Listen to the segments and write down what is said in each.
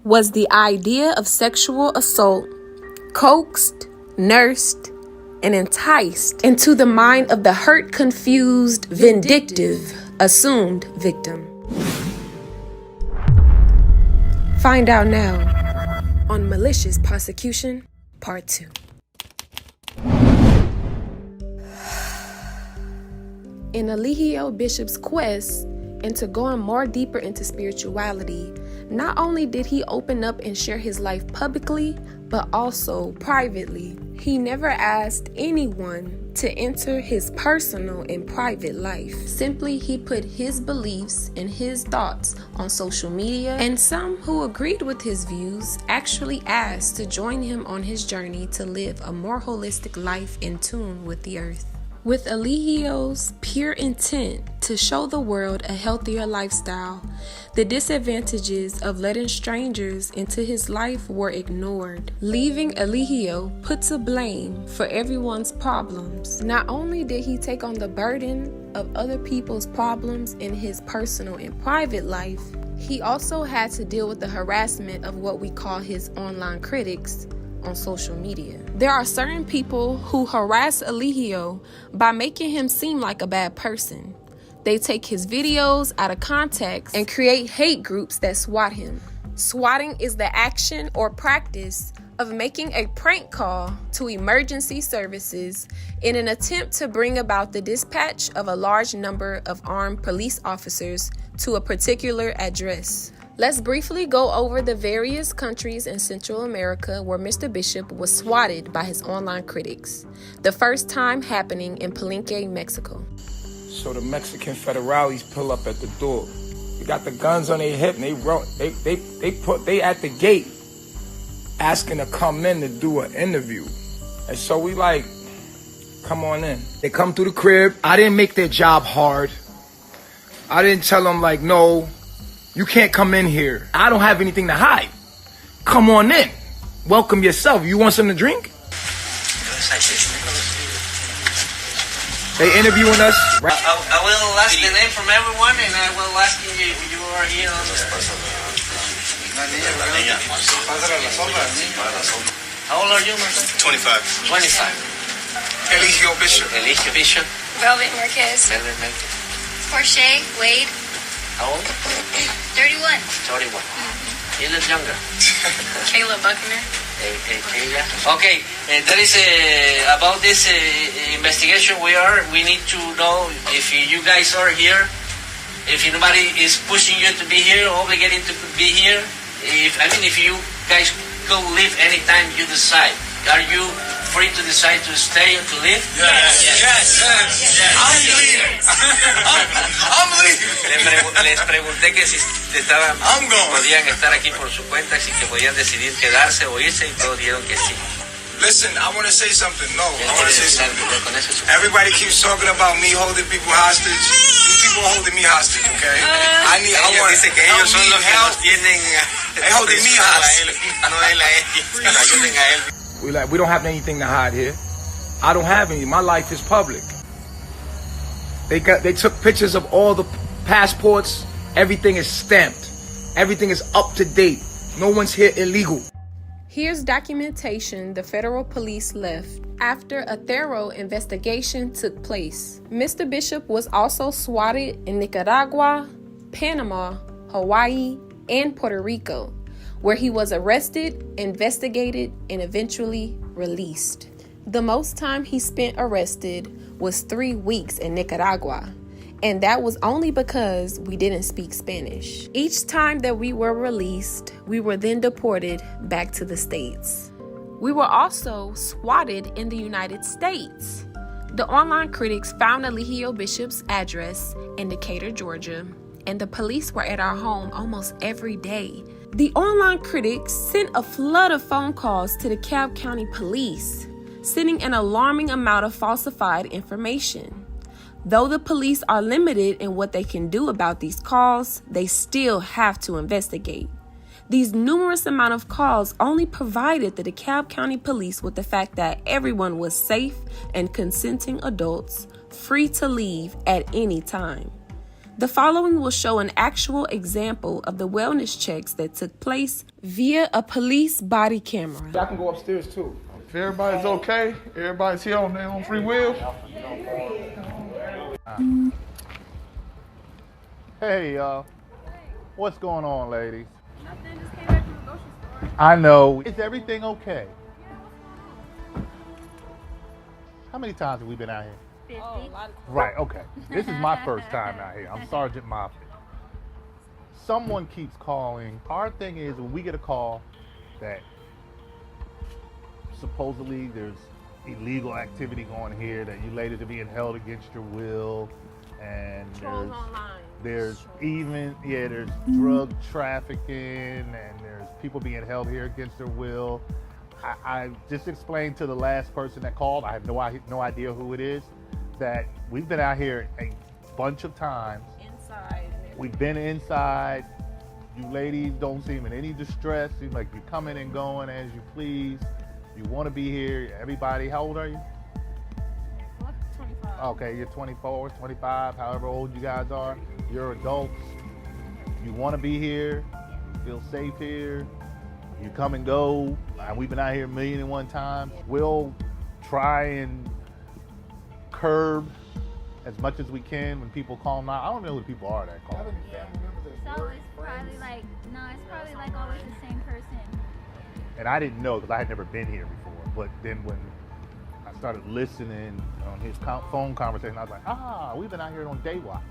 was the idea of sexual assault coaxed, nursed, and enticed into the mind of the hurt, confused, vindictive, assumed victim. Find out now on Malicious Prosecution, Part 2. In Eligio Bishop's quest into going more deeper into spirituality, not only did he open up and share his life publicly, but also privately. He never asked anyone to enter his personal and private life. Simply, he put his beliefs and his thoughts on social media, and some who agreed with his views actually asked to join him on his journey to live a more holistic life in tune with the earth. With Eligio's pure intent to show the world a healthier lifestyle, the disadvantages of letting strangers into his life were ignored, leaving Eligio put to blame for everyone's problems. Not only did he take on the burden of other people's problems in his personal and private life, he also had to deal with the harassment of what we call his online critics on social media. There are certain people who harass Eligio by making him seem like a bad person. They take his videos out of context and create hate groups that swat him. Swatting is the action or practice of making a prank call to emergency services in an attempt to bring about the dispatch of a large number of armed police officers to a particular address. Let's briefly go over the various countries in Central America where Mr. Bishop was swatted by his online critics. The first time happening in Palenque, Mexico. So the Mexican federales pull up at the door. They got the guns on their hip and they at the gate asking to come in to do an interview. And so we like, come on in. They come through the crib. I didn't make their job hard. I didn't tell them like, no, you can't come in here. I don't have anything to hide. Come on in. Welcome yourself. You want something to drink? They interviewing us. Right? I will ask the name from everyone, and I will ask you if you are here on the spot. How old are you, Marcel? 25. 25. Eligio Bishop. Eligio Bishop. Velvet Marquez. Velvet Marquez. Portia Wade. How old? 31. 31. You look younger. Kayla Buckner. Okay, there is about this investigation. We need to know if you guys are here. If anybody is pushing you to be here, obligating to be here. If you guys go leave anytime you decide. Are you free to decide to stay or to leave? Yes. I'm leaving. I'm leaving. Les pregunté que si podían estar aquí por su cuenta, si que podían decidir quedarse o irse, y todos dijeron que sí. Listen, I want to say something. I want to say something. Everybody keeps talking about me holding people hostage. These people are holding me hostage, okay? Dice que ellos son los que nos tienen. They holding me hostage. No él a ellos. Ayuden a él. We don't have anything to hide here. I don't have any. My life is public. They took pictures of all the passports. Everything is stamped. Everything is up to date. No one's here illegal. Here's documentation the federal police left after a thorough investigation took place. Mr. Bishop was also swatted in Nicaragua, Panama, Hawaii, and Puerto Rico, where he was arrested, investigated, and eventually released. The most time he spent arrested was 3 weeks in Nicaragua, and that was only because we didn't speak Spanish. Each time that we were released, we were then deported back to the States. We were also swatted in the United States. The online critics found Eligio Bishop's address in Decatur, Georgia, and the police were at our home almost every day. The online critics sent a flood of phone calls to the DeKalb County Police, sending an alarming amount of falsified information. Though the police are limited in what they can do about these calls, they still have to investigate. These numerous amount of calls only provided the DeKalb County Police with the fact that everyone was safe and consenting adults, free to leave at any time. The following will show an actual example of the wellness checks that took place via a police body camera. Y'all can go upstairs too. If everybody's okay, everybody's here on their own free will. Hey, y'all. What's going on, ladies? Nothing, just came back from the grocery store. I know. Is everything okay? How many times have we been out here? 50. Oh, a lot of Right, okay. This is my first time out here. I'm Sergeant Moffitt. Someone keeps calling. Our thing is when we get a call that supposedly there's illegal activity going here, that you ladies are being held against your will, and there's drug trafficking, and there's people being held here against their will. I just explained to the last person that called, I have no idea who it is, that we've been out here a bunch of times. inside. We've been inside. You ladies don't seem in any distress. Seem like you're coming and going as you please. You want to be here. Everybody, how old are you? 25. Okay, you're 24, 25, however old you guys are. You're adults. You want to be here. Feel safe here. You come and go. We've been out here 1,000,001 times. We'll try and curb as much as we can when people call now. I don't know who the people are that call. So it's probably like, it's probably like always the same person. And I didn't know because I had never been here before. But then when I started listening on his phone conversation, I was like, we've been out here on day watch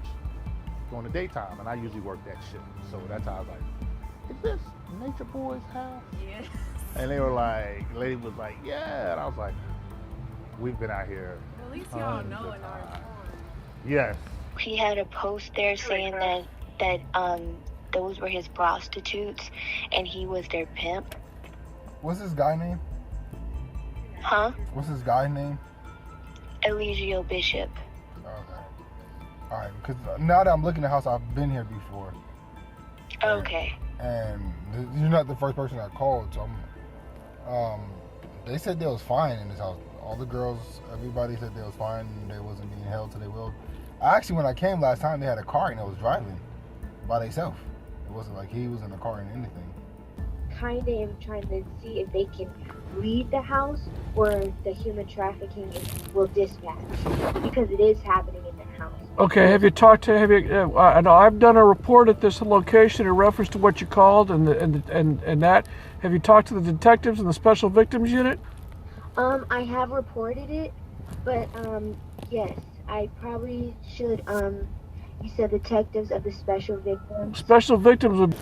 during the daytime. And I usually work that shift. So that's how I was like, is this Nature Boy's house? Yes. And they were like, the lady was like, yeah. And I was like, we've been out here. At least y'all know and are informed. Yes. He had a post there saying that those were his prostitutes and he was their pimp. What's this guy name? Huh? What's this guy name? Eligio Bishop. Okay. All right, because now that I'm looking at the house, I've been here before. Okay. And you're not the first person I called, so they said they was fine in this house. All the girls, everybody said they was fine and they wasn't being held to their will. Actually, when I came last time, they had a car and they was driving by themselves. It wasn't like he was in the car and anything. Kind of am trying to see if they can leave the house or the human trafficking will dispatch, because it is happening in the house. Okay, have you talked to, I know I've done a report at this location in reference to what you called and that. Have you talked to the detectives in the Special Victims Unit? I have reported it, but yes, I probably should. You said detectives of the Special Victims. Special Victims would,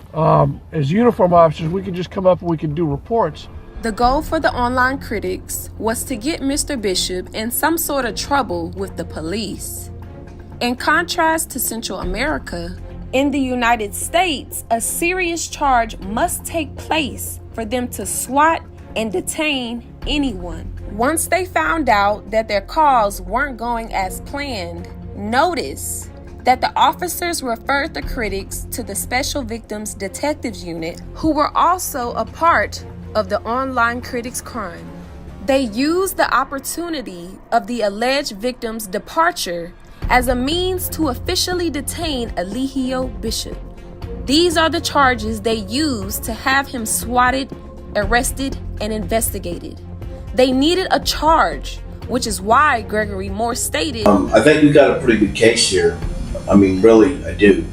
as uniform officers, we can just come up and we can do reports. The goal for the online critics was to get Mr. Bishop in some sort of trouble with the police. In contrast to Central America, in the United States, a serious charge must take place for them to SWAT and detain anyone. Once they found out that their calls weren't going as planned, notice that the officers referred the critics to the Special Victims Detectives Unit, who were also a part of the online critics crime. They used the opportunity of the alleged victim's departure as a means to officially detain Eligio Bishop. These are the charges they used to have him swatted, arrested, and investigated. They needed a charge, which is why Gregory Moore stated, I think we got a pretty good case here. I mean, really, I do.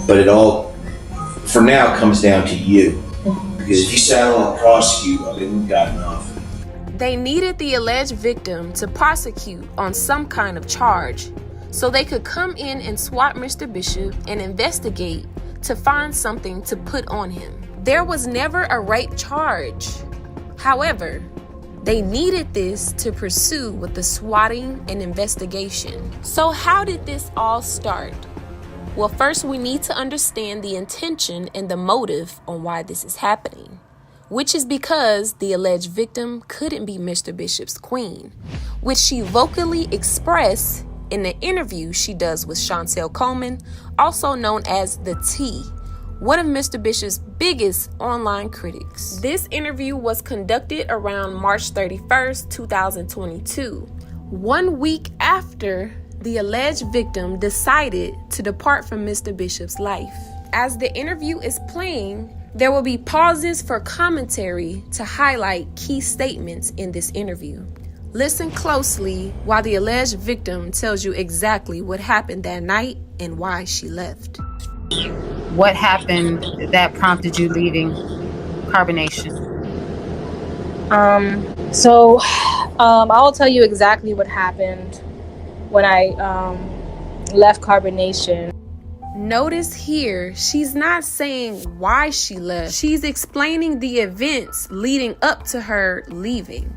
But it all, for now, comes down to you. Because if you saddle and prosecute, I mean, we've got enough. they needed the alleged victim to prosecute on some kind of charge so they could come in and swat Mr. Bishop and investigate to find something to put on him. There was never a rape charge. However, they needed this to pursue with the swatting and investigation. So how did this all start? Well, first we need to understand the intention and the motive on why this is happening, which is because the alleged victim couldn't be Mr. Bishop's queen, which she vocally expressed in the interview she does with Chantel Coleman, also known as the T, one of Mr. Bishop's biggest online critics. This interview was conducted around March 31st, 2022, 1 week after the alleged victim decided to depart from Mr. Bishop's life. As the interview is playing, there will be pauses for commentary to highlight key statements in this interview. Listen closely while the alleged victim tells you exactly what happened that night and why she left. What happened that prompted you leaving Carbonation? I'll tell you exactly what happened when I left Carbonation. Notice here, she's not saying why she left. She's explaining the events leading up to her leaving.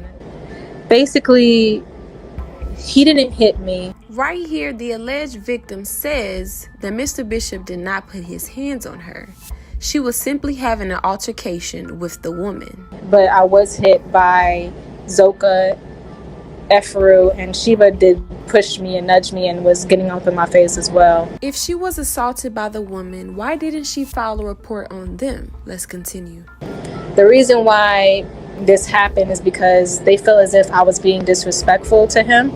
Basically, he didn't hit me. Right here, the alleged victim says that Mr. Bishop did not put his hands on her. She was simply having an altercation with the woman. But I was hit by Zoka, Ephru, and Shiva did push me and nudge me and was getting up in my face as well. If she was assaulted by the woman, why didn't she file a report on them? Let's continue. The reason why this happened is because they feel as if I was being disrespectful to him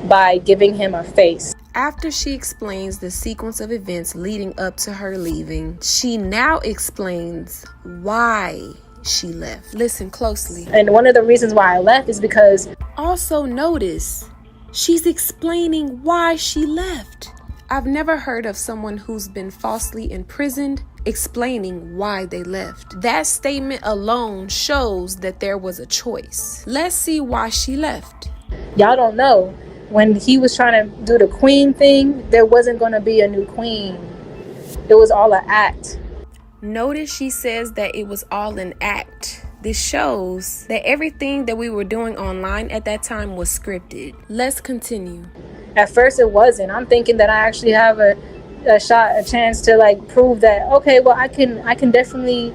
by giving him a face. After she explains the sequence of events leading up to her leaving, she now explains why she left. Listen closely. And one of the reasons why I left is because... Also notice, she's explaining why she left. I've never heard of someone who's been falsely imprisoned explaining why they left. That statement alone shows that there was a choice. Let's see why she left. Y'all don't know. When he was trying to do the queen thing, there wasn't going to be a new queen. It was all an act. Notice she says that it was all an act. This shows that everything that we were doing online at that time was scripted. Let's continue. At first it wasn't. I'm thinking that I actually have a chance to like prove that, okay, well I can definitely,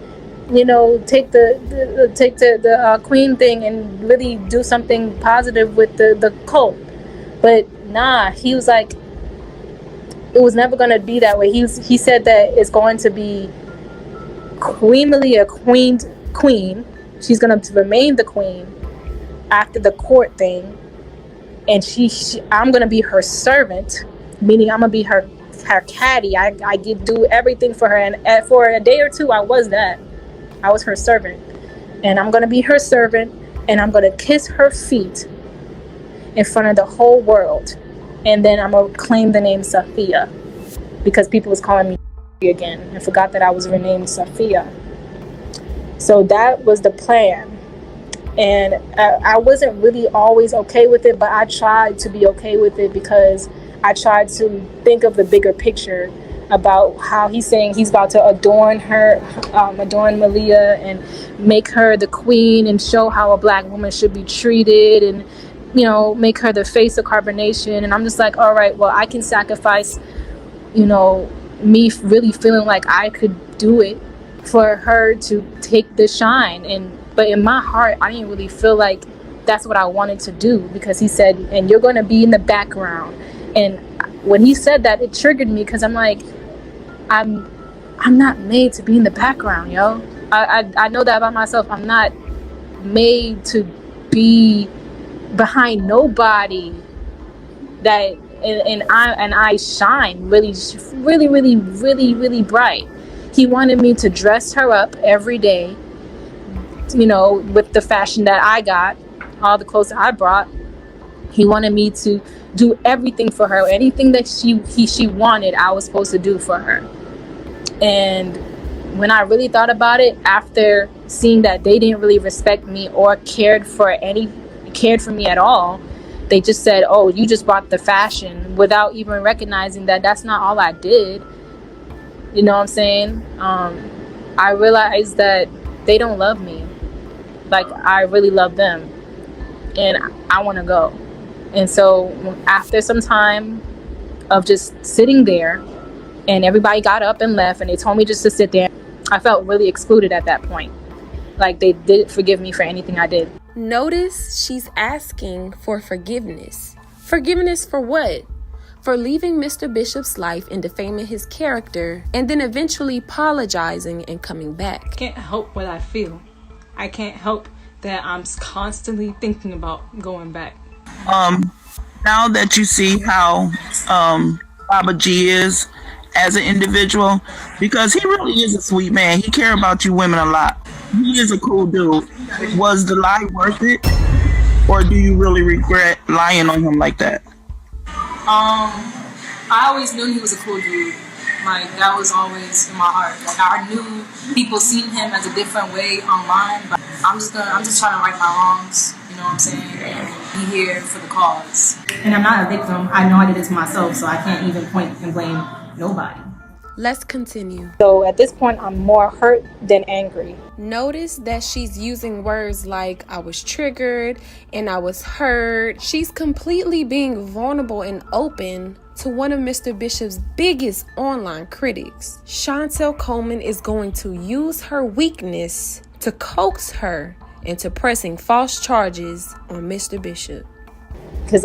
take the queen thing and really do something positive with the cult. But nah, he was like, it was never going to be that way. He said that it's going to be queenly, a queen. She's going to remain the queen after the court thing. And I'm going to be her servant, meaning I'm going to be her caddy. I do everything for her. And for a day or two, I was her servant. And I'm going to be her servant. And I'm going to kiss her feet in front of the whole world. And then I'm going to claim the name Sophia, because people was calling me again and forgot that I was renamed Sophia. So that was the plan. And I wasn't really always okay with it, but I tried to be okay with it because I tried to think of the bigger picture about how he's saying he's about to adorn Malia and make her the queen and show how a black woman should be treated and make her the face of Carbonation. And I'm just like, all right, well, I can sacrifice, me really feeling like I could do it for her to take the shine. But in my heart, I didn't really feel like that's what I wanted to do, because he said, and you're going to be in the background. And when he said that, it triggered me, because I'm like, I'm not made to be in the background, yo. I know that about myself. I'm not made to be behind nobody. That and I shine really bright. He wanted me to dress her up every day, with the fashion that I got, all the clothes that I brought. He wanted me to do everything for her. Anything that she wanted, I was supposed to do for her. And when I really thought about it, after seeing that they didn't really respect me or cared for me at all, they just said, oh, you just bought the fashion, without even recognizing that that's not all I did. You know what I'm saying? I realized that they don't love me like I really love them, and I want to go. And so after some time of just sitting there, and everybody got up and left, and they told me just to sit there, I felt really excluded at that point. Like they didn't forgive me for anything I did. Notice she's asking for forgiveness. Forgiveness for what? For leaving Mr. Bishop's life and defaming his character, and then eventually apologizing and coming back. I can't help what I feel. I can't help that I'm constantly thinking about going back. now that you see how Baba G is as an individual, because he really is a sweet man. He cares about you women a lot. He is a cool dude. Was the lie worth it? Or do you really regret lying on him like that? I always knew he was a cool dude. Like, that was always in my heart. Like, I knew people seen him as a different way online, but I'm just trying to right my wrongs, you know what I'm saying, and be here for the cause. And I'm not a victim. I know I did it to myself, so I can't even point and blame nobody. Let's continue. So at this point, I'm more hurt than angry. Notice that she's using words like I was triggered and I was hurt. She's completely being vulnerable and open to one of Mr. Bishop's biggest online critics. Chantel Coleman is going to use her weakness to coax her into pressing false charges on Mr. Bishop. Because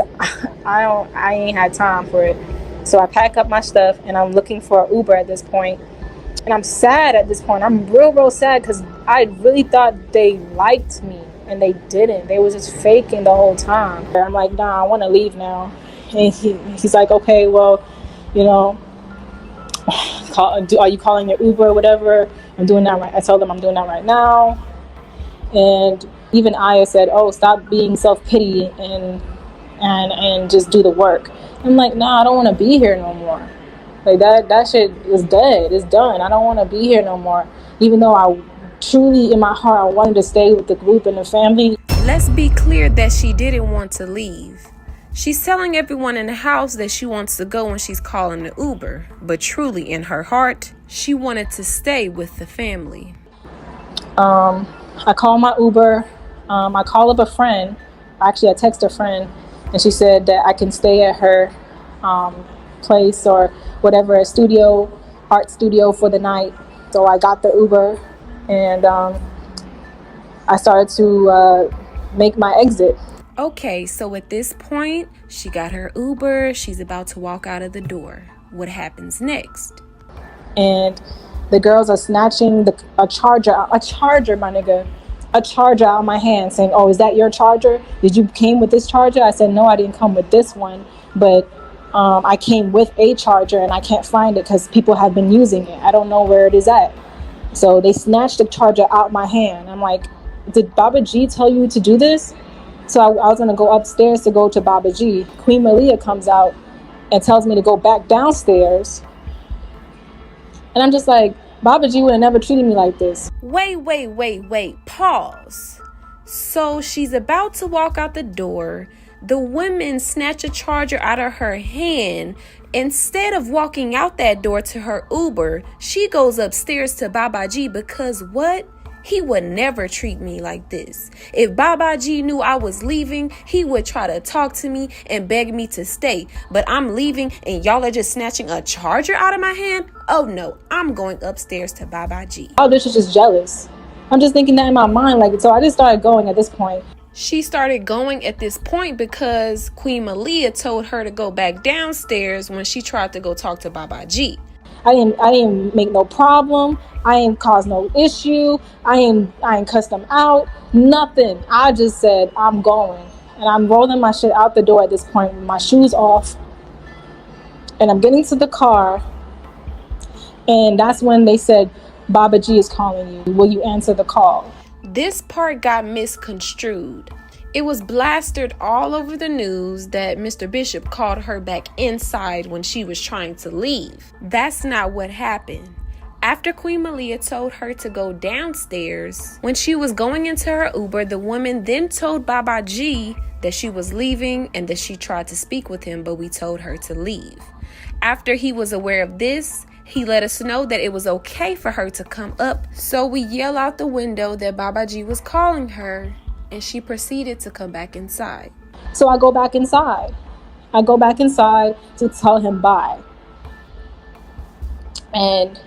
I ain't had time for it. So I pack up my stuff and I'm looking for an Uber at this point. And I'm sad at this point. I'm real sad because I really thought they liked me and they didn't. They was just faking the whole time. I'm like, nah, I want to leave now. And he's like, okay, well, you know, are you calling your Uber or whatever? I'm doing that right. I told them I'm doing that right now. And even Aya said, oh, stop being self-pity and just do the work. I'm like, nah, I don't want to be here no more. Like that shit is dead. It's done. I don't want to be here no more. Even though I truly, in my heart, I wanted to stay with the group and the family. Let's be clear that she didn't want to leave. She's telling everyone in the house that she wants to go when she's calling the Uber. But truly, in her heart, she wanted to stay with the family. I call my Uber. I call up a friend. Actually, I text a friend. And she said that I can stay at her place or whatever, a art studio for the night. So I got the Uber and I started to make my exit. Okay, so at this point, she got her Uber. She's about to walk out of the door. What happens next? And the girls are snatching a charger, my nigga. A charger out of my hand saying, oh, is that your charger? Did you came with this charger? I said, no, I didn't come with this one, but I came with a charger and I can't find it because people have been using it. I don't know where it is at. So they snatched the charger out my hand. I'm like, did Baba G tell you to do this? So I was going to go upstairs to go to Baba G. Queen Malia comes out and tells me to go back downstairs. And I'm just like, Baba G would have never treated me like this. Wait. Pause. So she's about to walk out the door. The women snatch a charger out of her hand. Instead of walking out that door to her Uber, she goes upstairs to Baba G because what? He would never treat me like this. If Baba G knew I was leaving, he would try to talk to me and beg me to stay. But I'm leaving and y'all are just snatching a charger out of my hand? Oh no, I'm going upstairs to Baba G. Oh, this is just jealous. I'm just thinking that in my mind. So I just started going at this point. She started going at this point because Queen Malia told her to go back downstairs when she tried to go talk to Baba G. I didn't make no problem. I ain't caused no issue. I ain't cussed them out. Nothing. I just said I'm going. And I'm rolling my shit out the door at this point with my shoes off. And I'm getting to the car. And that's when they said, Baba G is calling you. Will you answer the call? This part got misconstrued. It was blasted all over the news that Mr. Bishop called her back inside when she was trying to leave. That's not what happened. After Queen Malia told her to go downstairs, when she was going into her Uber, the woman then told Baba G that she was leaving and that she tried to speak with him, but we told her to leave. After he was aware of this, he let us know that it was okay for her to come up. So we yell out the window that Baba G was calling her, and she proceeded to come back inside. So I go back inside. To tell him bye. And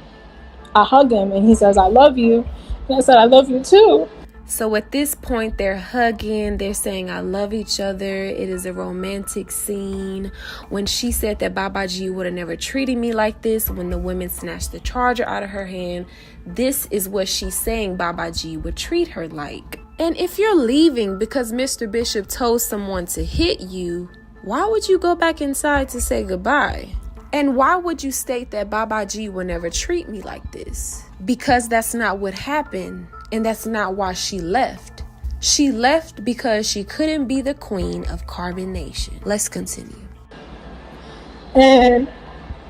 I hug him and he says, I love you. And I said, I love you too. So at this point, they're hugging, they're saying, I love each other. It is a romantic scene. When she said that Baba G would have never treated me like this, when the women snatched the charger out of her hand, this is what she's saying Baba G would treat her like. And if you're leaving because Mr. Bishop told someone to hit you, Why would you go back inside to say goodbye? And why would you state that Baba G will never treat me like this? Because that's not what happened, and that's not why she left. She left because she couldn't be the queen of Carbon Nation. Let's continue. And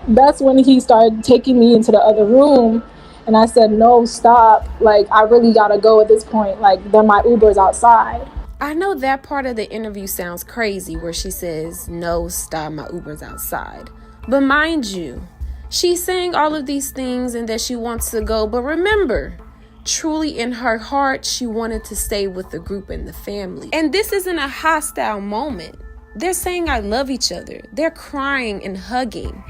that's when he started taking me into the other room. And I said, no, stop. Like, I really gotta go at this point. Like, then my Uber's outside. I know that part of the interview sounds crazy where she says, no, stop, my Uber's outside. But mind you, she's saying all of these things and that she wants to go. But remember, truly in her heart, she wanted to stay with the group and the family. And this isn't a hostile moment. They're saying I love each other. They're crying and hugging.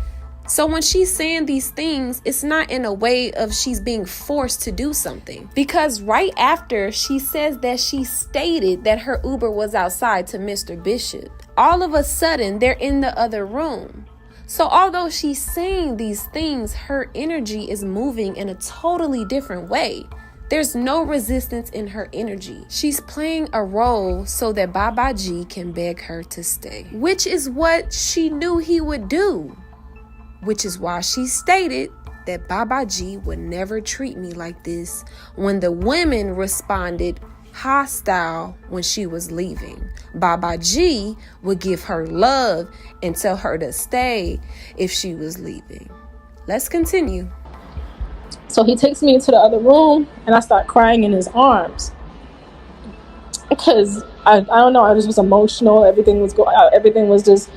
So when she's saying these things, it's not in a way of she's being forced to do something. Because right after she says that she stated that her Uber was outside to Mr. Bishop, all of a sudden they're in the other room. So although she's saying these things, her energy is moving in a totally different way. There's no resistance in her energy. She's playing a role so that Baba G can beg her to stay, which is what she knew he would do. Which is why she stated that Baba G would never treat me like this when the women responded hostile when she was leaving. Baba G would give her love and tell her to stay if she was leaving. Let's continue. So he takes me into the other room and I start crying in his arms. Because I don't know, I just was emotional. Everything was just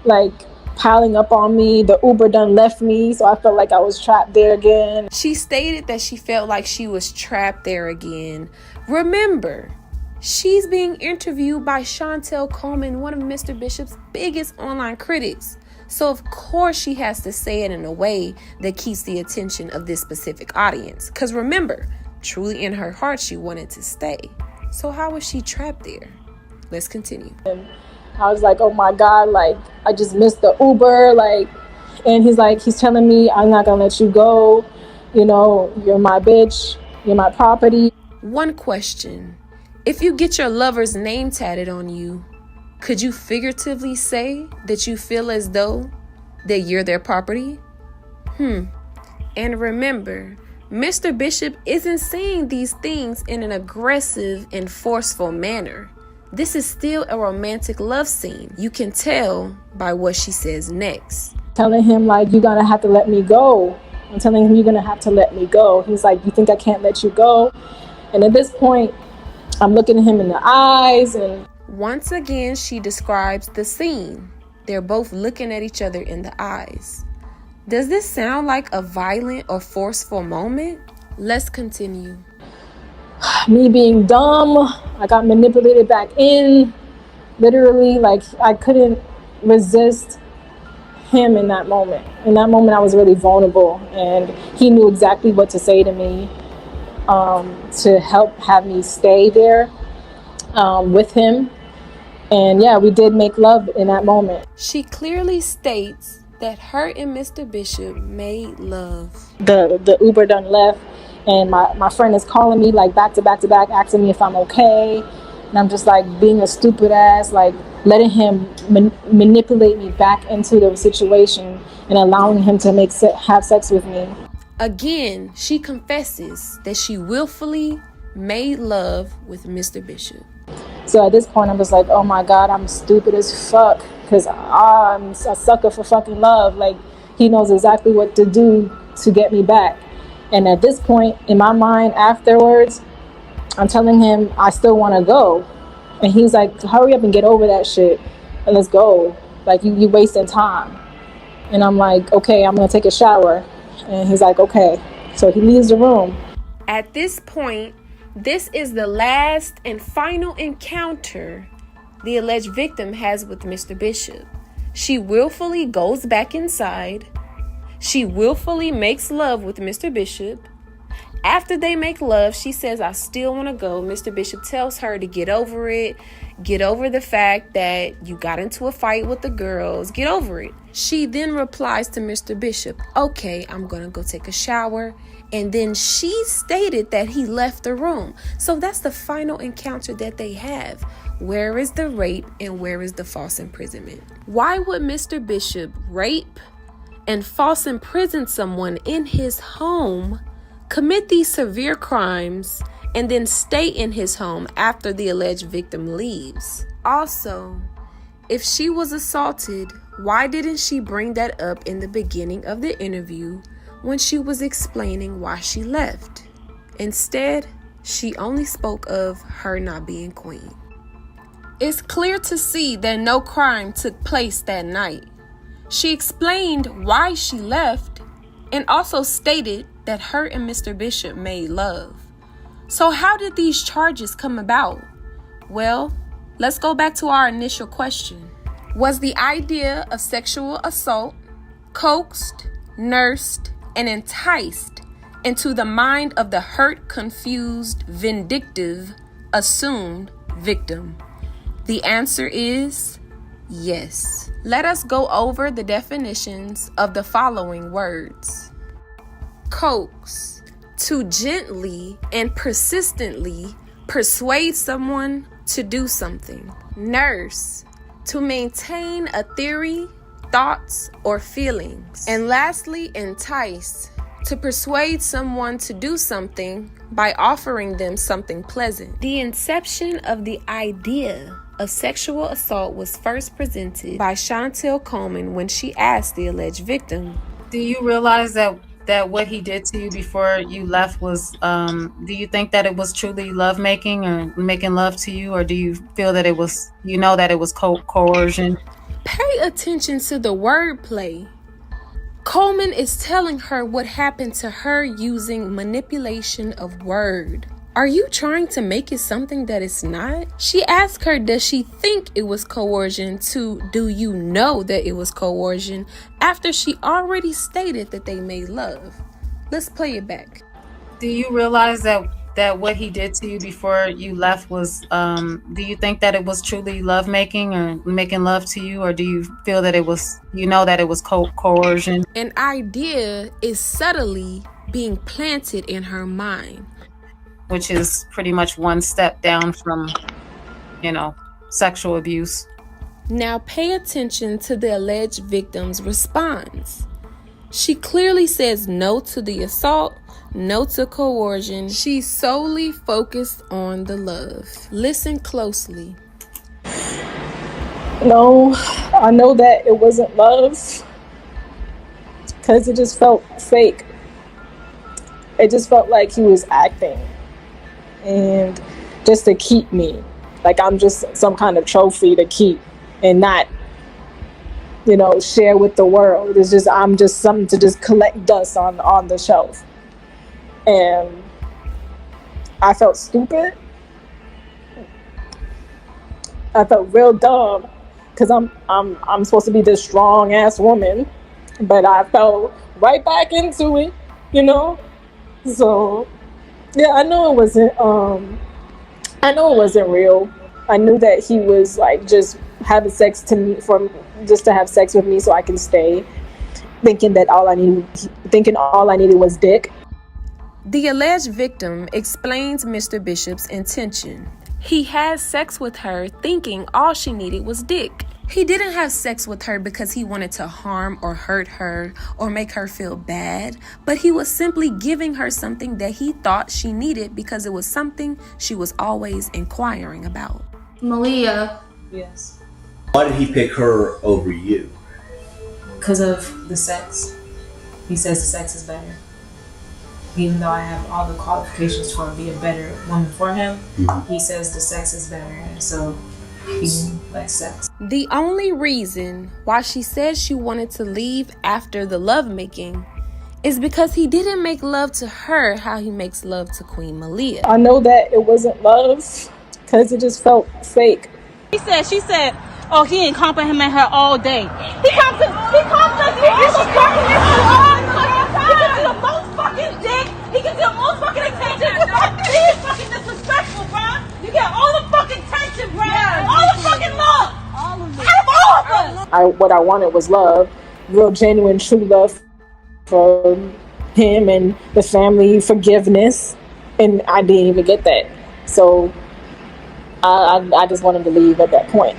like piling up on me. The Uber done left me, so I felt like I was trapped there again. She stated that she felt like she was trapped there again. Remember, she's being interviewed by Chantel Coleman, one of Mr. Bishop's biggest online critics. So of course she has to say it in a way that keeps the attention of this specific audience. Because remember, truly in her heart, she wanted to stay. So how was she trapped there? Let's continue. I was like, oh my God, like, I just missed the Uber, like, and he's telling me, I'm not gonna let you go. You know, you're my bitch, you're my property. One question. If you get your lover's name tatted on you, could you figuratively say that you feel as though that you're their property? And remember, Mr. Bishop isn't saying these things in an aggressive and forceful manner. This is still a romantic love scene. You can tell by what she says next. Telling him, like, you're gonna have to let me go. I'm telling him, you're gonna have to let me go. He's like, you think I can't let you go? And at this point, I'm looking at him in the eyes. And once again, she describes the scene. They're both looking at each other in the eyes. Does this sound like a violent or forceful moment? Let's continue. Me being dumb, I got manipulated back in. Literally, like, I couldn't resist him in that moment. In that moment, I was really vulnerable, and he knew exactly what to say to me to help have me stay there with him. And yeah, we did make love in that moment. She clearly states that her and Mr. Bishop made love. The Uber done left. And my friend is calling me like back to back to back, asking me if I'm okay. And I'm just like being a stupid ass, like letting him manipulate me back into the situation and allowing him to have sex with me. Again, she confesses that she willfully made love with Mr. Bishop. So at this point, I'm just like, oh my God, I'm stupid as fuck. Because I'm a sucker for fucking love. Like, he knows exactly what to do to get me back. And at this point, in my mind, afterwards, I'm telling him I still want to go. And he's like, hurry up and get over that shit and let's go. Like, you wasting time. And I'm like, okay, I'm going to take a shower. And he's like, okay. So he leaves the room. At this point, this is the last and final encounter the alleged victim has with Mr. Bishop. She willfully goes back inside. She willfully makes love with Mr. Bishop. After they make love, she says, I still want to go. Mr. Bishop tells her to get over it. Get over the fact that you got into a fight with the girls. Get over it. She then replies to Mr. Bishop, okay, I'm going to go take a shower and then she stated that he left the room. So that's the final encounter that they have. Where is the rape and where is the false imprisonment? Why would Mr. Bishop rape and false imprison someone in his home, commit these severe crimes, and then stay in his home after the alleged victim leaves? Also, if she was assaulted, why didn't she bring that up in the beginning of the interview when she was explaining why she left? Instead, she only spoke of her not being queen. It's clear to see that no crime took place that night. She explained why she left and also stated that her and Mr. Bishop made love. So how did these charges come about? Well, let's go back to our initial question. Was the idea of sexual assault coaxed, nursed, and enticed into the mind of the hurt, confused, vindictive, assumed victim? The answer is yes. Let us go over the definitions of the following words. Coax, to gently and persistently persuade someone to do something. Nurse, to maintain a theory, thoughts, or feelings. And lastly, entice, to persuade someone to do something by offering them something pleasant. The inception of the idea of sexual assault was first presented by Chantel Coleman when she asked the alleged victim, Do you realize that what he did to you before you left was, do you think that it was truly love making or making love to you? Or do you feel that it was, that it was coercion? Pay attention to the wordplay. Coleman is telling her what happened to her using manipulation of word. Are you trying to make it something that it's not? She asked her, does she think it was coercion, to do you know that it was coercion, after she already stated that they made love. Let's play it back. Do you realize that what he did to you before you left was, do you think that it was truly love making or making love to you? Or do you feel that it was, that it was coercion? An idea is subtly being planted in her mind, which is pretty much one step down from, sexual abuse. Now pay attention to the alleged victim's response. She clearly says no to the assault, no to coercion. She's solely focused on the love. Listen closely. No, I know that it wasn't love because it just felt fake. It just felt like he was acting. And just to keep me, like I'm just some kind of trophy to keep and not, share with the world. It's just, I'm just something to just collect dust on the shelf. And I felt stupid. I felt real dumb because I'm supposed to be this strong ass woman, but I fell right back into it, So yeah, I know it wasn't real. I knew that he was like just having sex to me just to have sex with me so I can stay, thinking all I needed was dick. The alleged victim explains Mr. Bishop's intention. He had sex with her thinking all she needed was dick. He didn't have sex with her because he wanted to harm or hurt her or make her feel bad, but he was simply giving her something that he thought she needed because it was something she was always inquiring about. Malia. Yes. Why did he pick her over you? Because of the sex. He says the sex is better. Even though I have all the qualifications for be a better woman for him, he says the sex is better, and so he likes sex. The only reason why she said she wanted to leave after the lovemaking is because he didn't make love to her how he makes love to Queen Malia. I know that it wasn't love because it just felt fake. She said, oh, he ain't complimenting her all day. He compliments you all the time. He gives you the most fucking dick. He gives you the most fucking attention. He is fucking disrespectful, bro. You get all the fucking attention, bro. All the fucking love. All of it. Out of all of us. What I wanted was love, real genuine, true love for him and the family forgiveness, and I didn't even get that. So I just want him to leave at that point.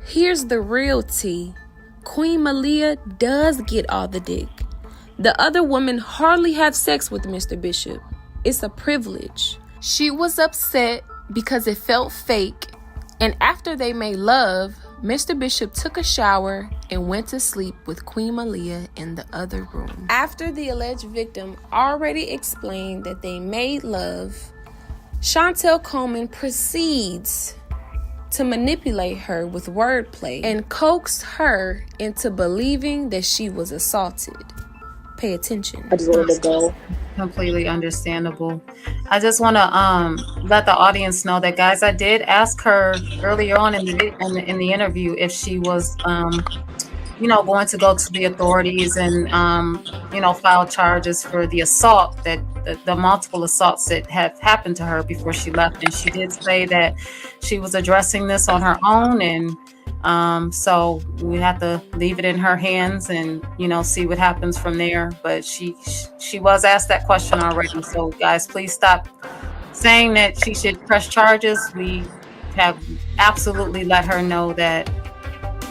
Here's the real tea. Queen Malia does get all the dick. The other women hardly have sex with Mr. Bishop. It's a privilege. She was upset because it felt fake, and after they made love, Mr. Bishop took a shower and went to sleep with Queen Malia in the other room. After the alleged victim already explained that they made love, Chantel Coleman proceeds to manipulate her with wordplay and coax her into believing that she was assaulted. Pay attention. I just wanted to go. Completely understandable. I just want to let the audience know that, guys, I did ask her earlier on in the interview if she was going to go to the authorities and file charges for the assault, that the multiple assaults that have happened to her before she left. And she did say that she was addressing this on her own, and so we have to leave it in her hands and see what happens from there. But she was asked that question already. So guys, please stop saying that she should press charges. We have absolutely let her know that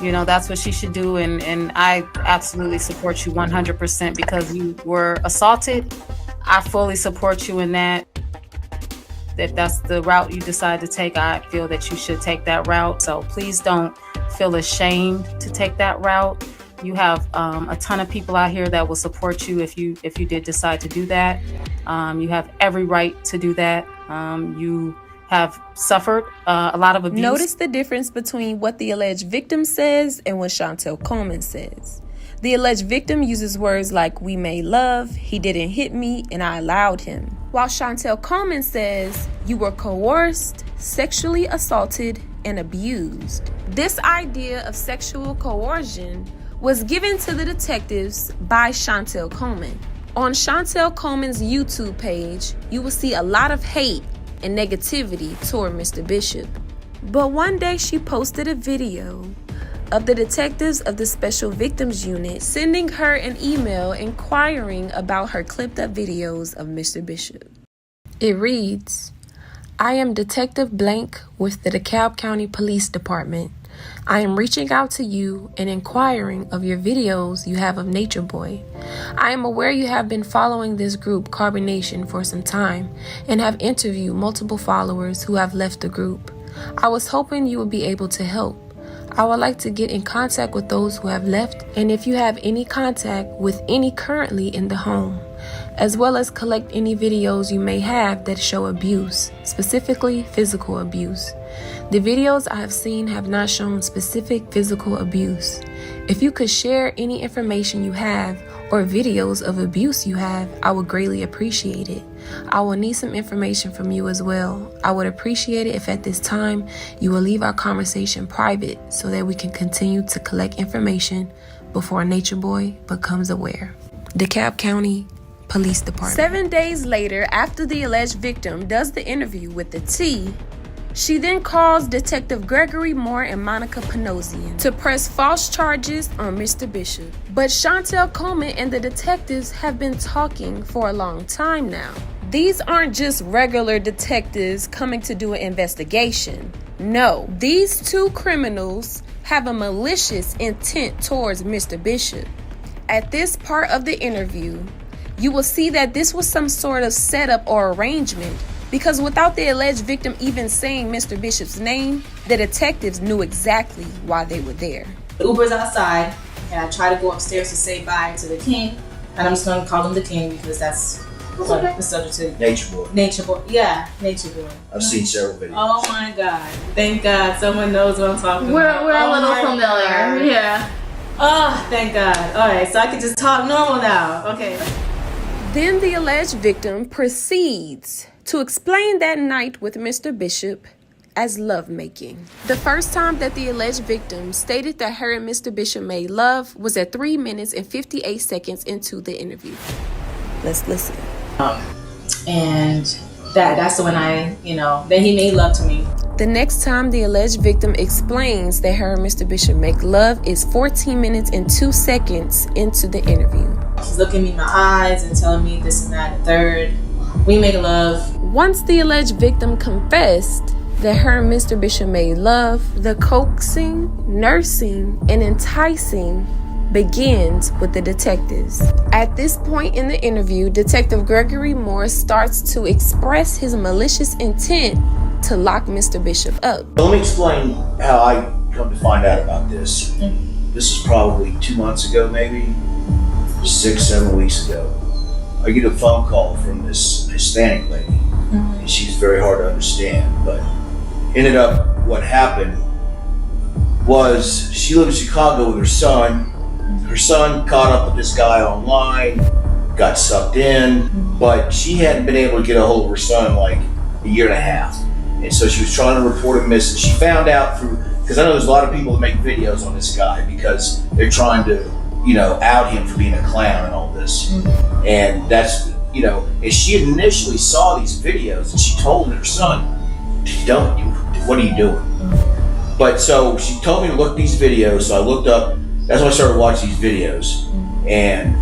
that's what she should do, and I absolutely support you 100% because you were assaulted. I fully support you in that. If that's the route you decide to take, I feel that you should take that route. So please don't feel ashamed to take that route. You have a ton of people out here that will support you if you did decide to do that. You have every right to do that. You have suffered a lot of abuse. Notice the difference between what the alleged victim says and what Chantel Coleman says. The alleged victim uses words like, "We made love, he didn't hit me, and I allowed him." While Chantel Coleman says, "You were coerced, sexually assaulted, and abused." This idea of sexual coercion was given to the detectives by Chantel Coleman. On Chantel Coleman's YouTube page, you will see a lot of hate and negativity toward Mr. Bishop. But one day she posted a video of the detectives of the Special Victims Unit sending her an email inquiring about her clipped up videos of Mr. Bishop. It reads, "I am Detective Blank with the DeKalb County Police Department. I am reaching out to you and inquiring of your videos you have of Nature Boy. I am aware you have been following this group Carbonation for some time and have interviewed multiple followers who have left the group. I was hoping you would be able to help. I would like to get in contact with those who have left, and if you have any contact with any currently in the home, as well as collect any videos you may have that show abuse, specifically physical abuse. The videos I have seen have not shown specific physical abuse. If you could share any information you have or videos of abuse you have, I would greatly appreciate it. I will need some information from you as well. I would appreciate it if at this time you will leave our conversation private so that we can continue to collect information before Nature Boy becomes aware." DeKalb County Police Department. 7 days later, after the alleged victim does the interview with the T, she then calls Detective Gregory Moore and Monica Panosian to press false charges on Mr. Bishop. But Chantel Coleman and the detectives have been talking for a long time now. These aren't just regular detectives coming to do an investigation. No, these two criminals have a malicious intent towards Mr. Bishop. At this part of the interview, you will see that this was some sort of setup or arrangement, because without the alleged victim even saying Mr. Bishop's name, the detectives knew exactly why they were there. The Uber's outside, and I try to go upstairs to say bye to the king, and I'm just going to call him the king because that's the subject to Nature Boy. Nature Boy. Yeah, Nature Boy. I've seen several videos. Oh my God. Thank God someone knows what I'm talking about. We're a little familiar. God. Yeah. Oh, thank God. All right, so I can just talk normal now. Okay. Then the alleged victim proceeds to explain that night with Mr. Bishop as lovemaking. The first time that the alleged victim stated that her and Mr. Bishop made love was at 3 minutes and 58 seconds into the interview. Let's listen. And that's when then he made love to me. The next time the alleged victim explains that her and Mr. Bishop make love is 14 minutes and 2 seconds into the interview. He's looking me in my eyes and telling me this and that and third. We make love. Once the alleged victim confessed that her and Mr. Bishop made love, the coaxing, nursing, and enticing begins with the detectives. At this point in the interview, Detective Gregory Moore starts to express his malicious intent to lock Mr. Bishop up. Let me explain how I come to find out about this. This is probably 2 months ago, maybe 6, 7 weeks ago. I get a phone call from this Hispanic lady, and she's very hard to understand, but ended up what happened was she lived in Chicago with her son. Her son caught up with this guy online, got sucked in, but she hadn't been able to get a hold of her son in like a year and a half. And so she was trying to report him missing. She found out through, because I know there's a lot of people that make videos on this guy because they're trying to, you know, out him for being a clown and all this. And that's, you know, and she initially saw these videos and she told her son, what are you doing? But so she told me to look these videos, so I looked up, that's when I started watching these videos, and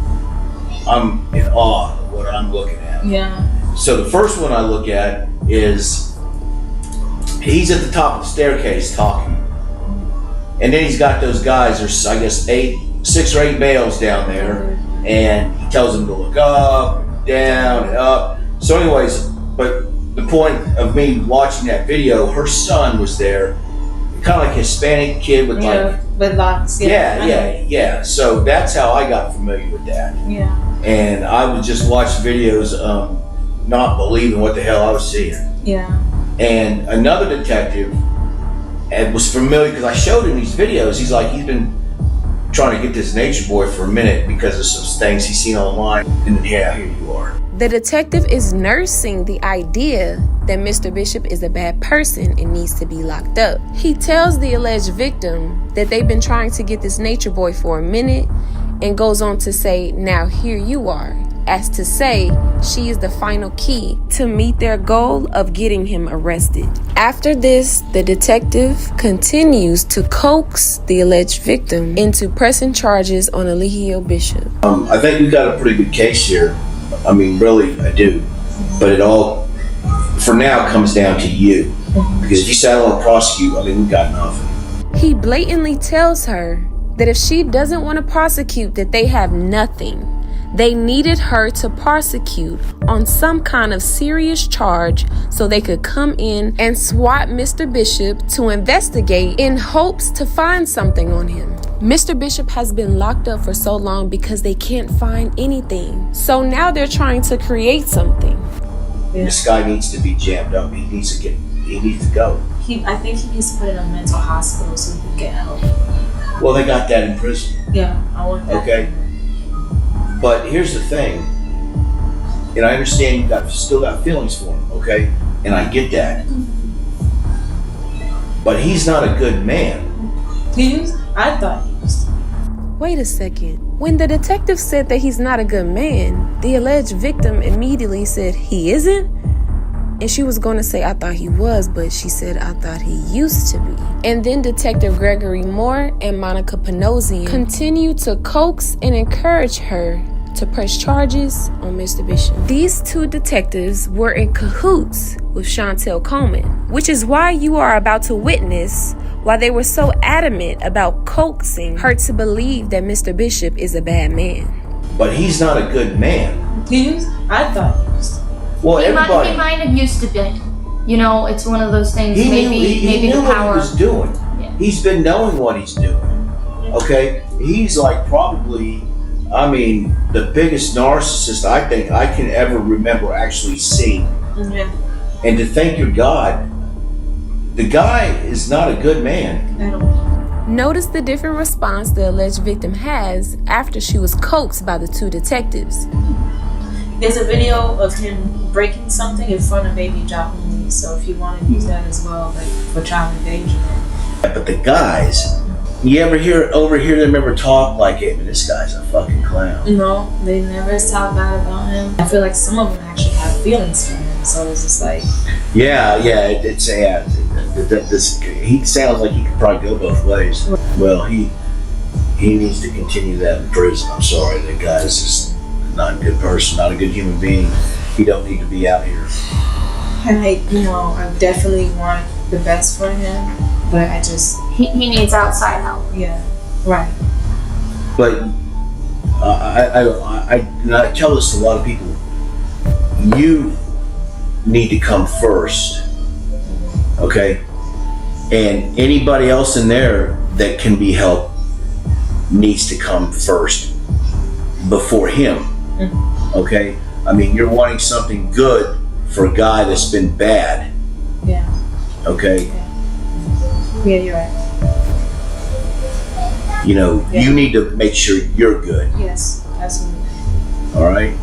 I'm in awe of what I'm looking at. Yeah. So the first one I look at is, he's at the top of the staircase talking, and then he's got those guys, there's I guess 6 or 8 males down there, and he tells them to look up, down, and up. So anyways, but the point of me watching that video, her son was there, kind of like a Hispanic kid with with locks. Yeah. So that's how I got familiar with that. Yeah. And I would just watch videos, not believing what the hell I was seeing. Yeah. And another detective was familiar because I showed him these videos. He's like, he's been trying to get this nature boy for a minute because of some things he's seen online. And then, yeah, here you are. The detective is nursing the idea that Mr. Bishop is a bad person and needs to be locked up. He tells the alleged victim that they've been trying to get this nature boy for a minute and goes on to say, now here you are, as to say she is the final key to meet their goal of getting him arrested. After this, the detective continues to coax the alleged victim into pressing charges on Eligio Bishop. I think we've got a pretty good case here. I mean, really, I do. But it all, for now, comes down to you. Because if you saddle and prosecute, I mean, we got nothing. He blatantly tells her that if she doesn't want to prosecute, that they have nothing. They needed her to prosecute on some kind of serious charge so they could come in and swat Mr. Bishop to investigate in hopes to find something on him. Mr. Bishop has been locked up for so long because they can't find anything. So now they're trying to create something. This guy needs to be jammed up. He needs to go. I think he needs to put in a mental hospital so he can get help. Well, they got that in prison. Yeah, I want that. Okay. But here's the thing, and I understand you still got feelings for him, okay? And I get that. But he's not a good man. I thought he was. Wait a second. When the detective said that he's not a good man, the alleged victim immediately said he isn't? And she was going to say, I thought he was, but she said, I thought he used to be. And then Detective Gregory Moore and Monica Panosian continued to coax and encourage her to press charges on Mr. Bishop. These two detectives were in cahoots with Chantel Coleman, which is why you are about to witness why they were so adamant about coaxing her to believe that Mr. Bishop is a bad man. But he's not a good man. I thought he was. Well, he everybody. might have used to be. You know, it's one of those things. He maybe knew the power. what he was doing. Yeah. He's been knowing what he's doing. Okay, he's like probably, I mean, the biggest narcissist I think I can ever remember actually seeing. Yeah. And to thank your God, the guy is not a good man. I don't. Notice the different response the alleged victim has after she was coaxed by the two detectives. There's a video of him breaking something in front of baby Jacqueline, so if you want to use that as well, like for child endangerment. But the guys, you overhear them ever talk like, hey man, this guy's a fucking clown. No, they never talk bad about him. I feel like some of them actually have feelings for him, so it's just like. He sounds like he could probably go both ways. Well, he needs to continue that in prison. I'm sorry, that guy's just. not a good person, not a good human being. He don't need to be out here. And I definitely want the best for him, but I just he needs outside help. Yeah, right. But I tell this to a lot of people. You need to come first, okay? And anybody else in there that can be helped needs to come first before him, okay? I mean, you're wanting something good for a guy that's been bad. Yeah. Okay? Yeah, you're right. You need to make sure you're good. Yes, absolutely. All right?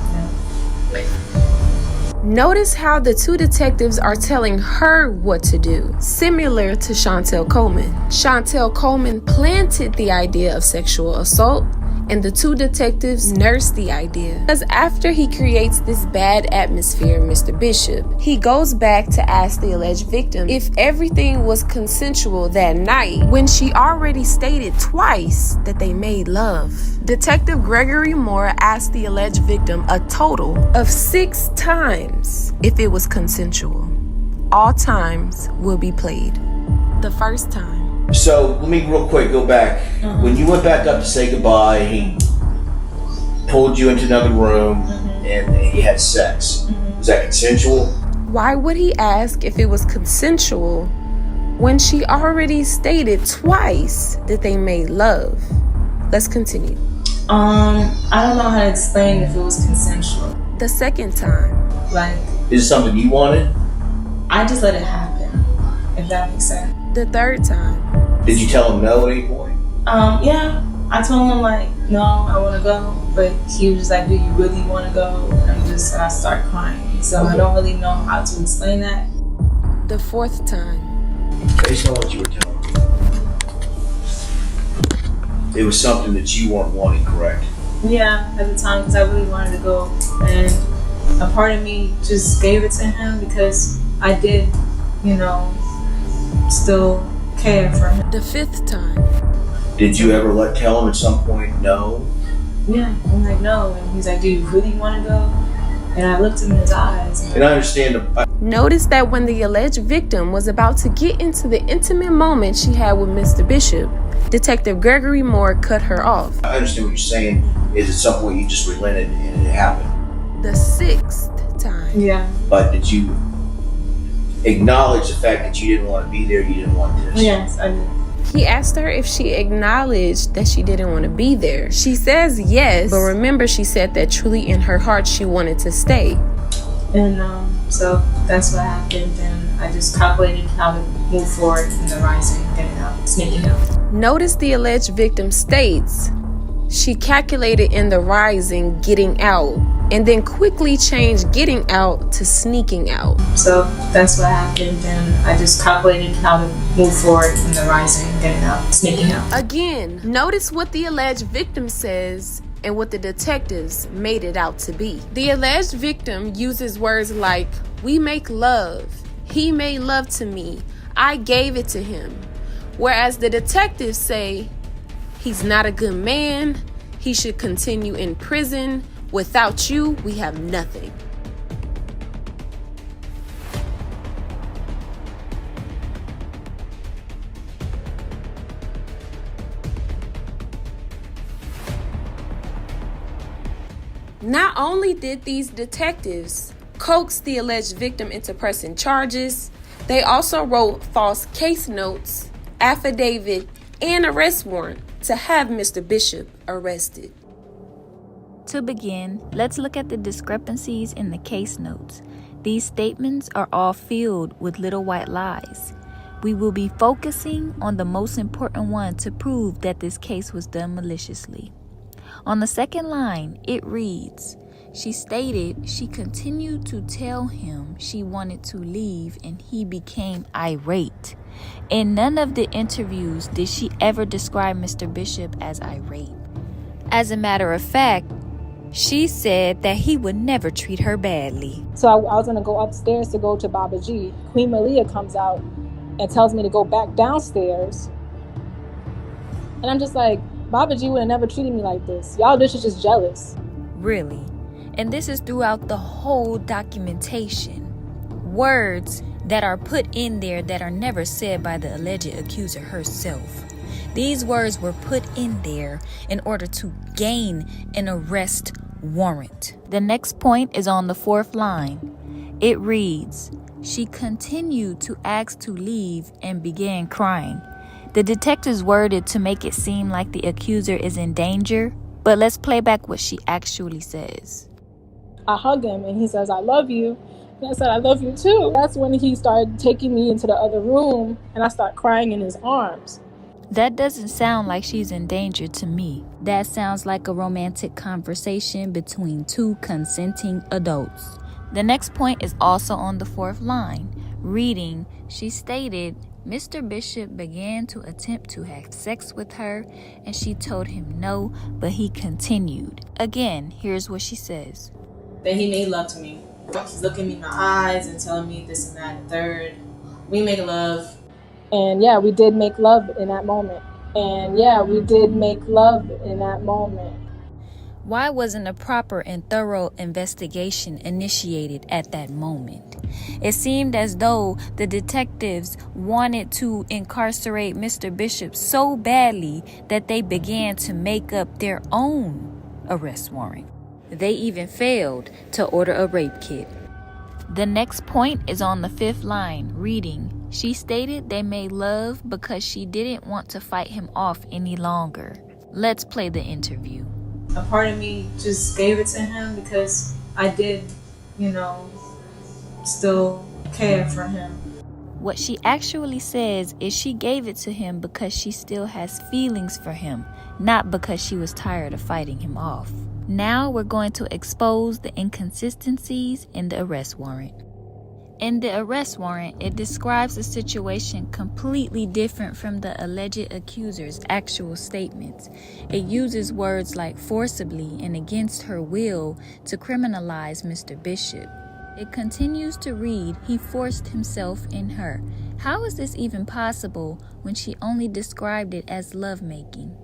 Notice how the two detectives are telling her what to do, similar to Chantel Coleman. Chantel Coleman planted the idea of sexual assault, and the two detectives nursed the idea. Because after he creates this bad atmosphere, Mr. Bishop, he goes back to ask the alleged victim if everything was consensual that night, when she already stated twice that they made love. Detective Gregory Moore asked the alleged victim a total of 6 times if it was consensual. All times will be played. The first time. So let me real quick go back. When you went back up to say goodbye, he pulled you into another room and he had sex. Was that consensual? Why would he ask if it was consensual when she already stated twice that they made love? Let's continue. I don't know how to explain if it was consensual. The second time. Is it something you wanted? I just let it happen, if that makes sense. The third time. Did you tell him no at any point? Yeah. I told him no, I want to go, but he was just like, do you really want to go? And I start crying. So I don't really know how to explain that. The fourth time. Based on what you were telling me, it was something that you weren't wanting, correct? Yeah, at the time, because I really wanted to go, and a part of me just gave it to him because I did, still care for him. The fifth time. Did you ever tell him at some point no? Yeah, I'm like, no, and he's like, do you really want to go? And I looked him in his eyes. And I understand. Notice that when the alleged victim was about to get into the intimate moment she had with Mr. Bishop, Detective Gregory Moore cut her off. I understand what you're saying. Is at some point you just relented and it happened. The sixth time. Yeah. But did you acknowledge the fact that you didn't want to be there, you didn't want this? Yes, I did. He asked her if she acknowledged that she didn't want to be there. She says yes, but remember she said that truly in her heart she wanted to stay. And so that's what happened, and I just calculated how to move forward in the rising, getting out, sneaking out. Notice the alleged victim states she calculated in the rising, getting out, and then quickly changed getting out to sneaking out. So that's what happened, and I just calculated how to move forward in the rising, getting out, sneaking out. Again, notice what the alleged victim says and what the detectives made it out to be. The alleged victim uses words like, we make love, he made love to me, I gave it to him. Whereas the detectives say, he's not a good man, he should continue in prison, without you, we have nothing. Not only did these detectives coax the alleged victim into pressing charges, they also wrote false case notes, affidavit, and arrest warrant to have Mr. Bishop arrested. To begin, let's look at the discrepancies in the case notes. These statements are all filled with little white lies. We will be focusing on the most important one to prove that this case was done maliciously. On the second line, it reads, she stated she continued to tell him she wanted to leave and he became irate. In none of the interviews did she ever describe Mr. Bishop as irate. As a matter of fact, she said that he would never treat her badly. So I was going to go upstairs to go to Baba G. Queen Malia comes out and tells me to go back downstairs. And I'm just like, Baba G would have never treated me like this. Y'all bitches just jealous. Really? And this is throughout the whole documentation. Words that are put in there that are never said by the alleged accuser herself. These words were put in there in order to gain an arrest warrant. The next point is on the 4th line. It reads, "She continued to ask to leave and began crying." The detectives worded to make it seem like the accuser is in danger, but let's play back what she actually says. I hug him and he says, "I love you." And I said, "I love you too." That's when he started taking me into the other room and I start crying in his arms. That doesn't sound like she's in danger to me. That sounds like a romantic conversation between two consenting adults. The next point is also on the 4th line. Reading, she stated, Mr. Bishop began to attempt to have sex with her and she told him no, but he continued. Again, here's what she says. Then he made love to me. He's looking me in my eyes and telling me this and that and third. We make love. And yeah, we did make love in that moment. Why wasn't a proper and thorough investigation initiated at that moment? It seemed as though the detectives wanted to incarcerate Mr. Bishop so badly that they began to make up their own arrest warrant. They even failed to order a rape kit. The next point is on the 5th line, reading, she stated they made love because she didn't want to fight him off any longer. Let's play the interview. A part of me just gave it to him because I did, still care for him. What she actually says is she gave it to him because she still has feelings for him, not because she was tired of fighting him off. Now we're going to expose the inconsistencies in the arrest warrant. In the arrest warrant, it describes a situation completely different from the alleged accuser's actual statements. It uses words like forcibly and against her will to criminalize Mr. Bishop. It continues to read, he forced himself in her. How is this even possible when she only described it as lovemaking?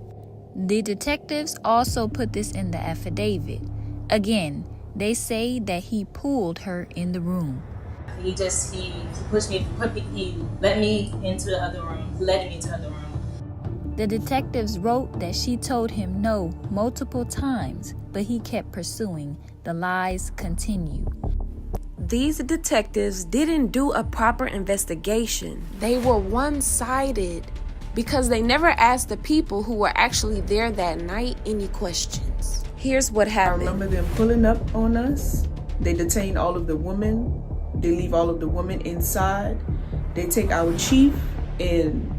The detectives also put this in the affidavit. Again, they say that he pulled her in the room. He pushed me, he let me into the other room, led me into the other room. The detectives wrote that she told him no multiple times, but he kept pursuing. The lies continue. These detectives didn't do a proper investigation. They were one-sided because they never asked the people who were actually there that night any questions. Here's what happened. I remember them pulling up on us. They detain all of the women. They leave all of the women inside. They take our chief and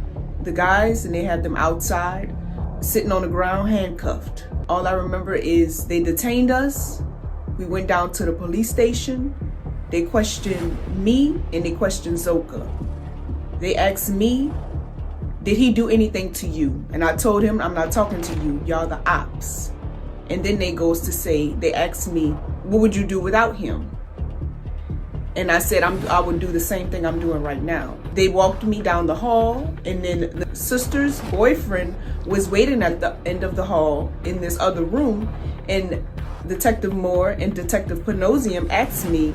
the guys and they have them outside, sitting on the ground, handcuffed. All I remember is they detained us. We went down to the police station. They questioned me and they questioned Zoka. They asked me, did he do anything to you? And I told him, I'm not talking to you. Y'all the ops. And then they goes to say, they asked me, what would you do without him? And I said, I would do the same thing I'm doing right now. They walked me down the hall, and then the sister's boyfriend was waiting at the end of the hall in this other room. And Detective Moore and Detective Panosium asked me,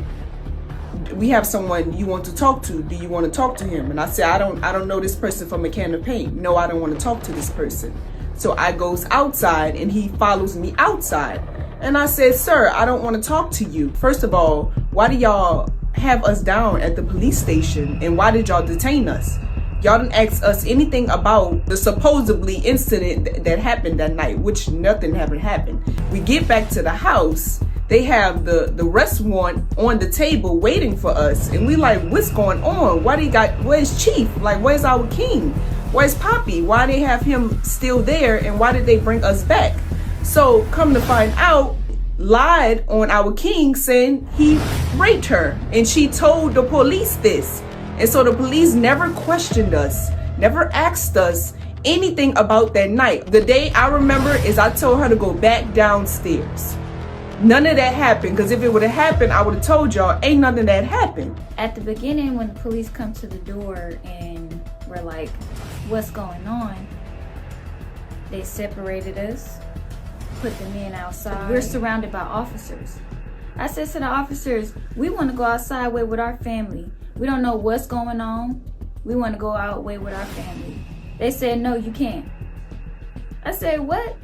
we have someone you want to talk to. Do you want to talk to him? And I said, I don't know this person from a can of paint. No, I don't want to talk to this person. So I goes outside and he follows me outside. And I said, sir, I don't want to talk to you. First of all, why do y'all have us down at the police station? And why did y'all detain us? Y'all didn't ask us anything about the supposedly incident that happened that night, which nothing happened. We get back to the house. They have the arrest warrant on the table waiting for us. And we like, what's going on? Where's Chief? Like, where's our king? Where's Poppy? Why they have him still there? And why did they bring us back? So come to find out, lied on our king saying he raped her. And she told the police this. And so the police never questioned us, never asked us anything about that night. The day I remember is I told her to go back downstairs. None of that happened, because if it would have happened, I would have told y'all ain't nothing that happened. At the beginning, when the police come to the door and we're like, what's going on? They separated us, put the men outside. We're surrounded by officers. I said to the officers, we want to go outside with our family. We don't know what's going on. We want to go out with our family. They said, no, you can't. I said, what?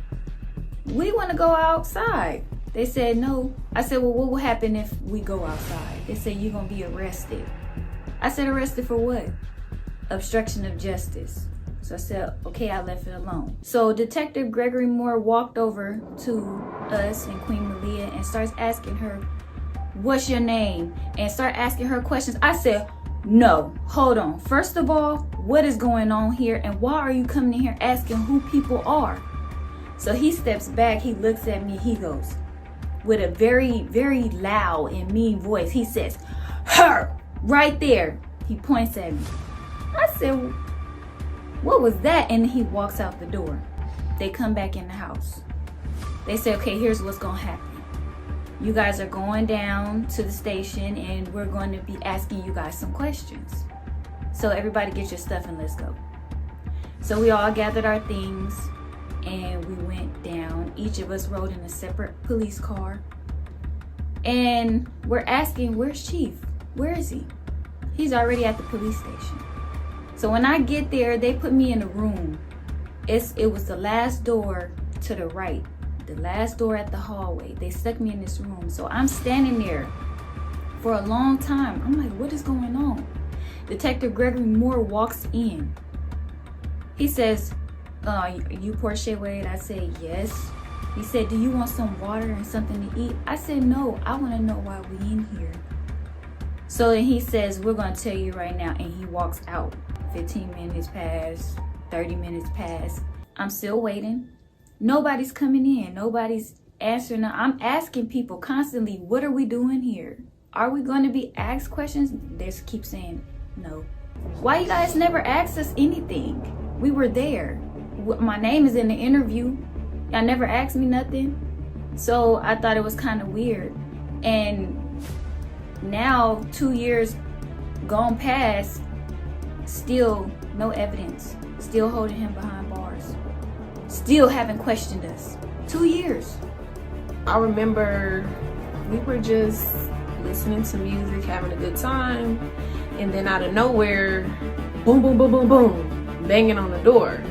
We want to go outside. They said, no. I said, well, what will happen if we go outside? They said, you're going to be arrested. I said, arrested for what? Obstruction of justice. So I said, okay, I left it alone. So Detective Gregory Moore walked over to us and Queen Malia and starts asking her, what's your name? And start asking her questions. I said, no, hold on. First of all, what is going on here? And why are you coming in here asking who people are? So he steps back, he looks at me, he goes, with a very, very loud and mean voice, he says, her, right there. He points at me. I said, what was that? And he walks out the door. They come back in the house. They say, okay, here's what's gonna happen. You guys are going down to the station and we're going to be asking you guys some questions. So everybody get your stuff and let's go. So we all gathered our things and we went down. Each of us rode in a separate police car. And we're asking, where's Chief? Where is he? He's already at the police station. So when I get there, they put me in a room. It was the last door to the right, the last door at the hallway. They stuck me in this room. So I'm standing there for a long time. I'm like, what is going on? Detective Gregory Moore walks in. He says, you Portia Wade? I said, yes. He said, do you want some water and something to eat? I said, no, I want to know why we in here. So then he says, we're going to tell you right now. And he walks out. 15 minutes pass, 30 minutes pass. I'm still waiting. Nobody's coming in. Nobody's answering. I'm asking people constantly, what are we doing here? Are we going to be asked questions? They keep saying no. Why you guys never asked us anything? We were there. My name is in the interview. Y'all never asked me nothing. So I thought it was kind of weird. And now 2 years gone past, still no evidence. Still holding him behind bars. Still haven't questioned us. 2 years. I remember we were just listening to music, having a good time, and then out of nowhere, boom, boom, boom, boom, boom, banging on the door.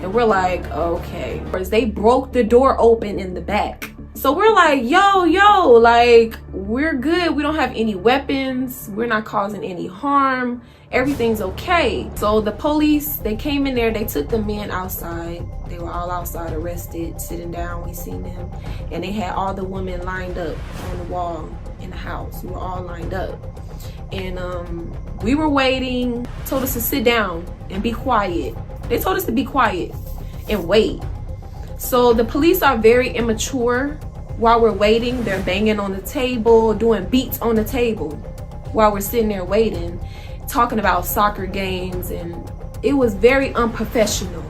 And we're like, okay. They broke the door open in the back. So we're like, yo, like, we're good. We don't have any weapons. We're not causing any harm. Everything's okay. So the police, they came in there. They took the men outside. They were all outside arrested, sitting down. We seen them. And they had all the women lined up on the wall in the house. We were all lined up. And we were waiting. Told us to sit down and be quiet. They told us to be quiet and wait. So the police are very immature. While we're waiting, they're banging on the table, doing beats on the table while we're sitting there waiting, talking about soccer games, and it was very unprofessional.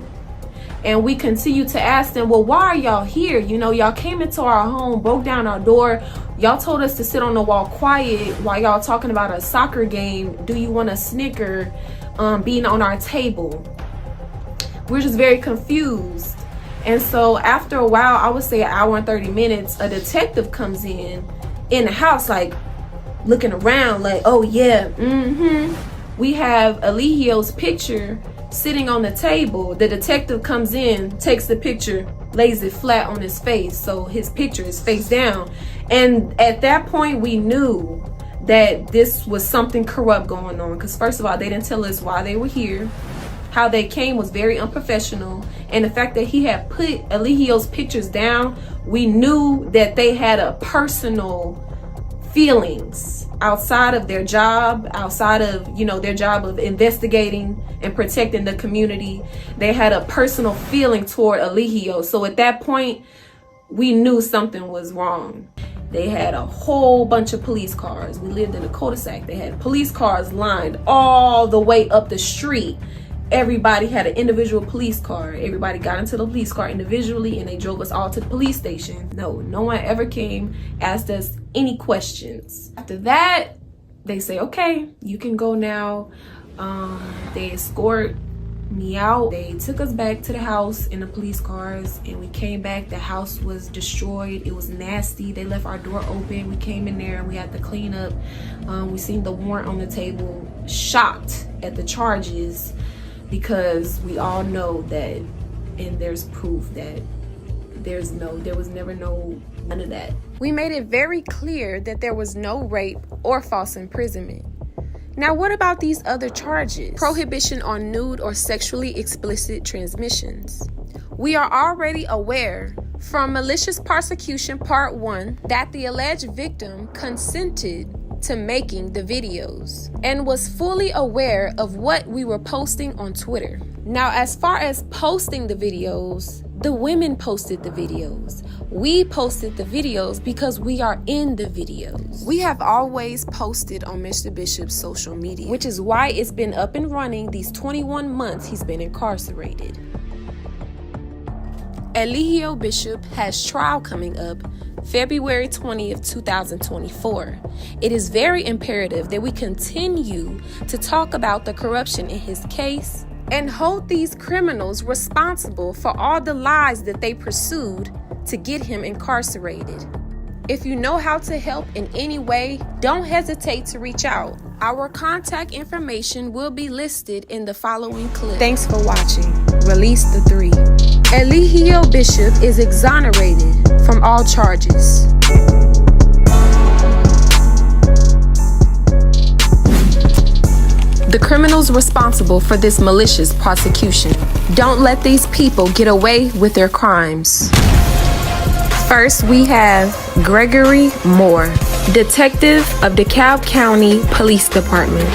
And we continue to ask them, well, why are y'all here? You know, y'all came into our home, broke down our door. Y'all told us to sit on the wall quiet while y'all talking about a soccer game. Do you want a Snicker being on our table? We're just very confused. And so after a while, I would say an hour and 30 minutes, a detective comes in the house, like looking around like, oh yeah, we have Eligio's picture sitting on the table. The detective comes in, takes the picture, lays it flat on his face. So his picture is face down. And at that point, we knew that this was something corrupt going on. Because first of all, they didn't tell us why they were here. How they came was very unprofessional. And the fact that he had put Eligio's pictures down, we knew that they had a personal feelings outside of their job, outside of, you know, their job of investigating and protecting the community. They had a personal feeling toward Eligio. So at that point, we knew something was wrong. They had a whole bunch of police cars. We lived in a cul-de-sac. They had police cars lined all the way up the street. Everybody had an individual police car. Everybody got into the police car individually and they drove us all to the police station. No one ever came, asked us any questions. After that, they say, okay, you can go now. They escort me out. They took us back to the house in the police cars, and we came back. The house was destroyed. It was nasty. They left our door open. We came in there and we had to clean up. We seen the warrant on the table, shocked at the charges, because we all know that, and there's proof that there was never none of that. We made it very clear that there was no rape or false imprisonment. Now, what about these other charges? Prohibition on nude or sexually explicit transmissions. We are already aware from Malicious Prosecution Part 1 that the alleged victim consented to making the videos and was fully aware of what we were posting on Twitter. Now, as far as posting the videos, the women posted the videos. We posted the videos because we are in the videos. We have always posted on Mr. Bishop's social media, which is why it's been up and running these 21 months he's been incarcerated. Eligio Bishop has trial coming up February 20th, 2024. It is very imperative that we continue to talk about the corruption in his case and hold these criminals responsible for all the lies that they pursued to get him incarcerated. If you know how to help in any way, don't hesitate to reach out. Our contact information will be listed in the following clip. Thanks for watching. Release the 3. Eligio Bishop is exonerated from all charges. The criminals responsible for this malicious prosecution. Don't let these people get away with their crimes. First, we have Gregory Moore, Detective of DeKalb County Police Department.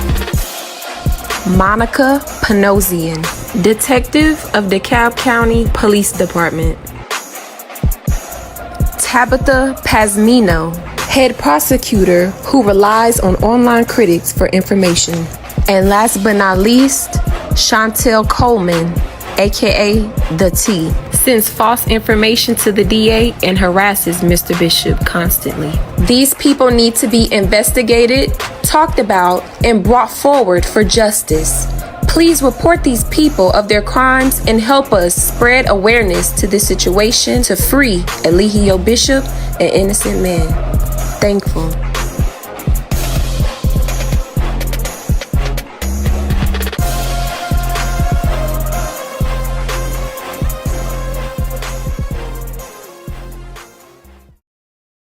Monica Panosian, Detective of DeKalb County Police Department. Tabitha Pazmino, Head Prosecutor who relies on online critics for information. And last but not least, Chantel Coleman, aka The T, sends false information to the DA and harasses Mr. Bishop constantly. These people need to be investigated, talked about, and brought forward for justice. Please report these people of their crimes and help us spread awareness to this situation to free Eligio Bishop, an innocent man. Thankful.